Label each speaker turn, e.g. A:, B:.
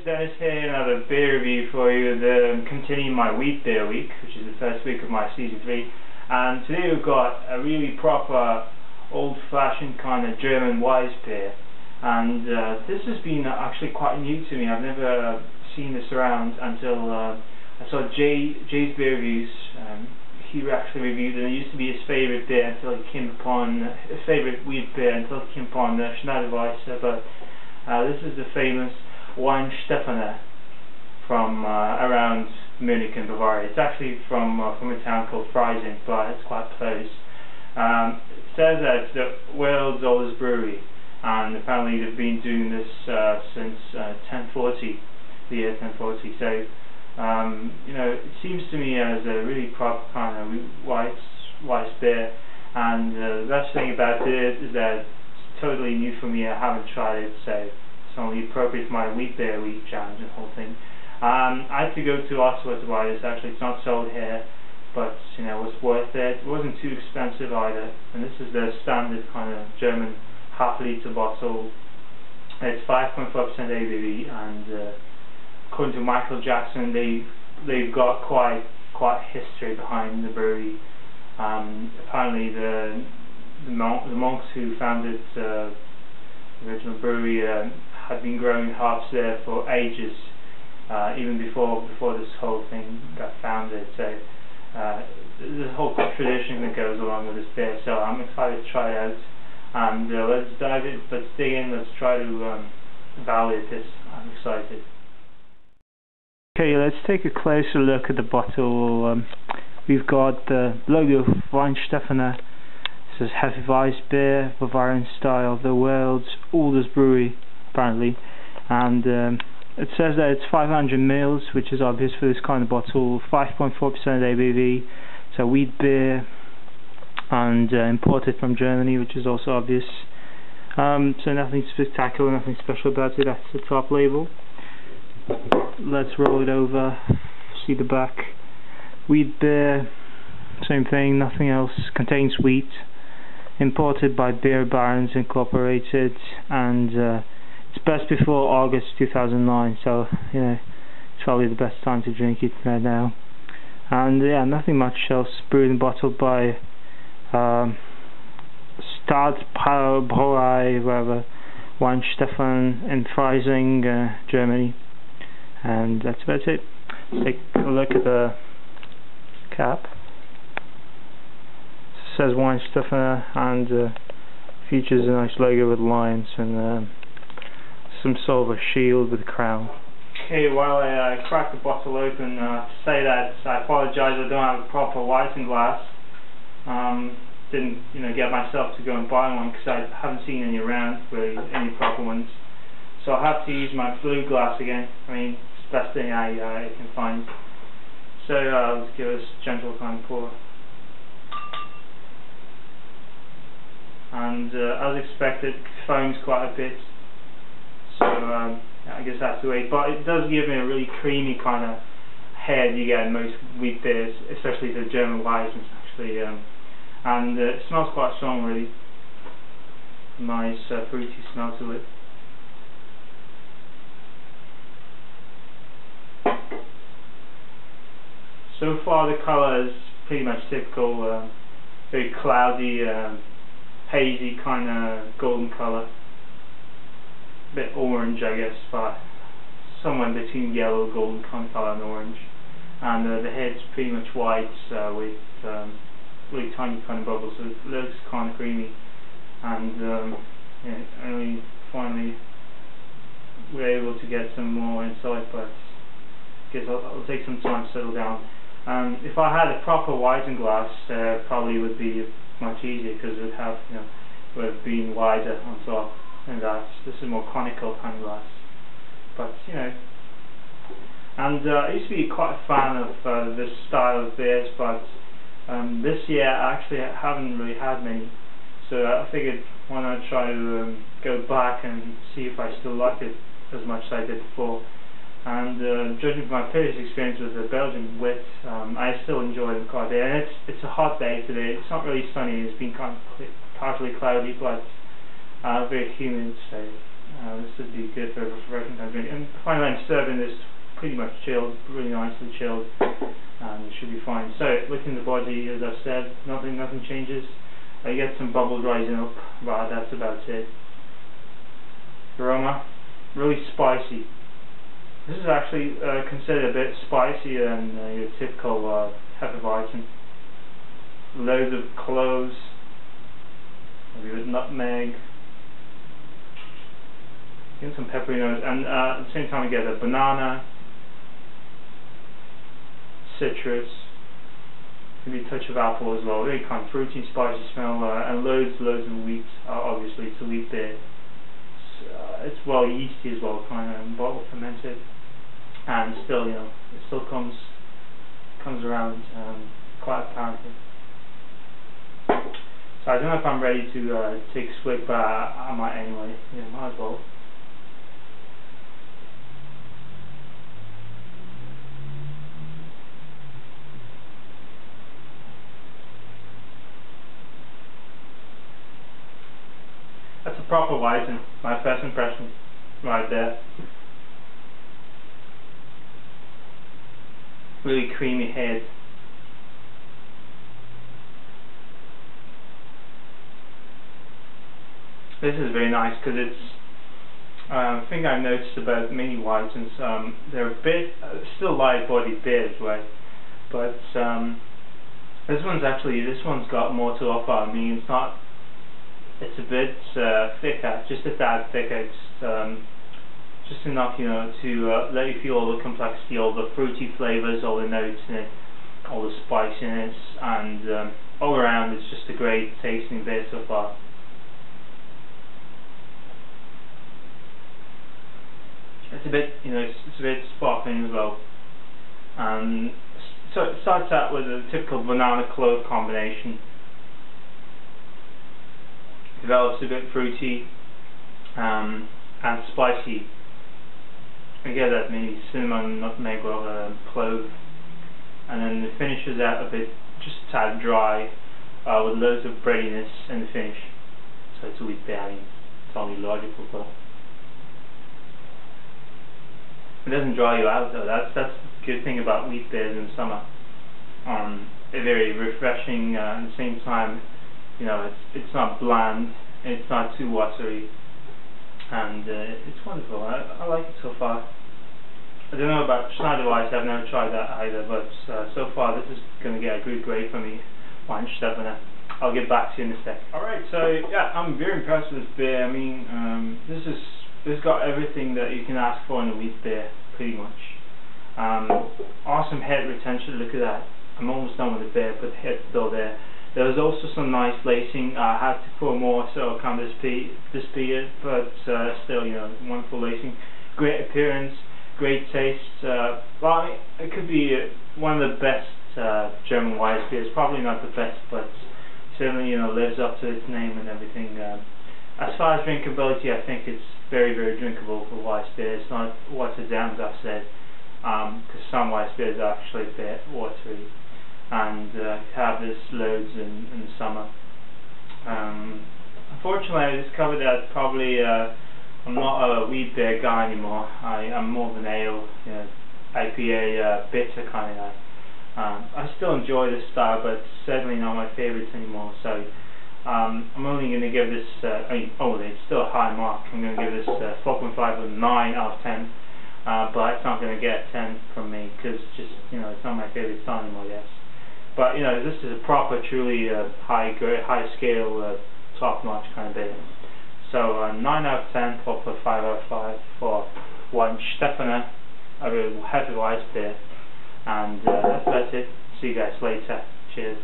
A: Dennis here, another beer review for you. Continuing my wheat beer week, which is the first week of my season 3. And today we've got a really proper, old-fashioned kind of German Weissbier. And this has been actually quite new to me. I've never seen this around until I saw Jay's beer reviews. He actually reviewed it. It used to be his favourite beer until he came upon his favourite wheat beer until he came upon the Schneider Weisse. But this is the famous Weihenstephaner from around Munich in Bavaria. It's actually from a town called Freising, but it's quite close. It says that it's the world's oldest brewery, and apparently they've been doing this since 1040, the year 1040. So you know, it seems to me as a really proper kind of Weiss beer, and the best thing about it is that it's totally new for me. I haven't tried it, so it's only appropriate for my wheat beer week challenge and the whole thing. I had to go to Ottawa to buy this. Actually, it's not sold here, but you know, it was worth it. It wasn't too expensive either, and this is the standard kind of German half-liter bottle. It's 5.5% ABV, and according to Michael Jackson, they've got quite history behind the brewery. Apparently, the monks who founded the original brewery had been growing hops there for ages, even before this whole thing got founded. So there's a whole tradition that goes along with this beer. So I'm excited to try it out, and let's dig in. Let's try to evaluate this. I'm excited.
B: Okay, let's take a closer look at the bottle. We've got the logo Weihenstephaner. It says Hefe Weissbier, Bavarian style, the world's oldest brewery, apparently. And it says that it's 500 ml, which is obvious for this kind of bottle. 5.4% ABV. It's a wheat beer, and imported from Germany, which is also obvious. So nothing spectacular, nothing special about it. That's the top label. Let's roll it over, see the back. Wheat beer, same thing, nothing else. Contains wheat. Imported by Beer Barons Incorporated, and it's best before August 2009, so you know, it's probably the best time to drink it right now. And yeah, nothing much else. Brewed and bottled by Stadtbrauerei, whatever, Weihenstephaner in Freising, Germany. And that's about it. Take a look at the cap. It says Weihenstephaner, and features a nice logo with lions and some sort of a shield with a crown.
A: Okay, while I crack the bottle open, to say that I apologise, I don't have a proper isinglass. Didn't get myself to go and buy one because I haven't seen any around, really, any proper ones. So I'll have to use my blue glass again. I mean, it's the best thing I can find. So let's give us a gentle kind of pour. And as expected, it foams quite a bit. So I guess I have to wait. But it does give me a really creamy kind of head you get in most wheat beers, especially the German Weissens actually. And it smells quite strong, really. Nice fruity smell to it. So far the colour is pretty much typical, very cloudy, hazy kind of golden colour. A bit orange, I guess, but somewhere between yellow, golden kind of colour and orange. And the head's pretty much white with really tiny kind of bubbles, so it looks kind of creamy. And yeah, only finally we're able to get some more inside, but I guess I'll take some time to settle down. If I had a proper isinglass, probably would be much easier because it would have, would have been wider on top, and this is more conical kind of glass. But and I used to be quite a fan of this style of beers, but this year I actually haven't really had many. So I figured why not try to go back and see if I still like it as much as I did before. And judging from my previous experience with the Belgian wit, I still enjoy them quite a bit. And it's a hot day today. It's not really sunny. It's been kind of partially cloudy, but very humid. So this would be really good for a refreshing kind of drink. And finally, I'm serving this pretty much chilled, really nicely chilled, and it should be fine. So, looking at the body, as I've said, nothing changes. I get some bubbles rising up, but that's about it. Aroma, really spicy. This is actually considered a bit spicier than your typical Hefe Weizen. Loads of cloves, maybe with nutmeg, get some peppery notes, and at the same time we get a banana, citrus, maybe a touch of apple as well. Really kind of fruity, spicy smell, and loads of wheat. Obviously, it's a wheat beer. It's well yeasty as well, kind of bottle fermented, and still, it still comes around quite apparently. So I don't know if I'm ready to take a swig, but I might anyway. Might as well. That's a proper Weizen, my first impression, right there. Really creamy head. This is very nice because it's, I think I noticed about mini Weizens, they're a bit, still light-bodied beers, right? But this one's got more to offer. I mean, it's a bit thicker, just a tad thicker. It's just enough, to let you feel all the complexity, all the fruity flavors, all the notes in it, all the spiciness, and all around it's just a great tasting beer so far. It's a bit, it's a bit sparkling as well. So it starts out with a typical banana clove combination. Develops a bit fruity and spicy. I get that maybe cinnamon, nutmeg, or clove, and then it finishes out a bit, just a tad dry, with loads of breadiness in the finish. So it's a wheat beer. I mean, it's only logical, but it doesn't dry you out though. That's the good thing about wheat beers in summer. They're very refreshing. At the same time, it's not bland. It's not too watery, and it's wonderful. I like it so far. I don't know about Schneider Weiss. I've never tried that either, but so far this is going to get a good grade for me. Weihenstephaner. I'll get back to you in a sec. Alright, so yeah, I'm very impressed with this beer. I mean, this has got everything that you can ask for in a wheat beer, pretty much. Awesome head retention. Look at that. I'm almost done with the beer, but the head's still there. There was also some nice lacing. I had to pour more, so I can't dispute it, but still, wonderful lacing. Great appearance, great taste. Well, it could be one of the best German Weissbiers. Probably not the best, but certainly, lives up to its name and everything. As far as drinkability, I think it's very, very drinkable for Weissbier. It's not watered down, as I've said, because some Weissbiers are actually a bit watery, and have this loads in the summer. Unfortunately, I discovered that probably I'm not a wheat beer guy anymore. I'm more of an ale, IPA, bitter kind of guy. I still enjoy this style, but it's certainly not my favourites anymore. So I'm only going to give this, it's still a high mark. I'm going to give this 4.5 or 9 out of 10. But it's not going to get 10 from me because it's not my favourite style anymore, I guess. But this is a proper, truly high scale, top notch kind of beer. So 9 out of 10, 4.5 out of 5 for Weihenstephaner Hefe Weissbier. And that's it. See you guys later. Cheers.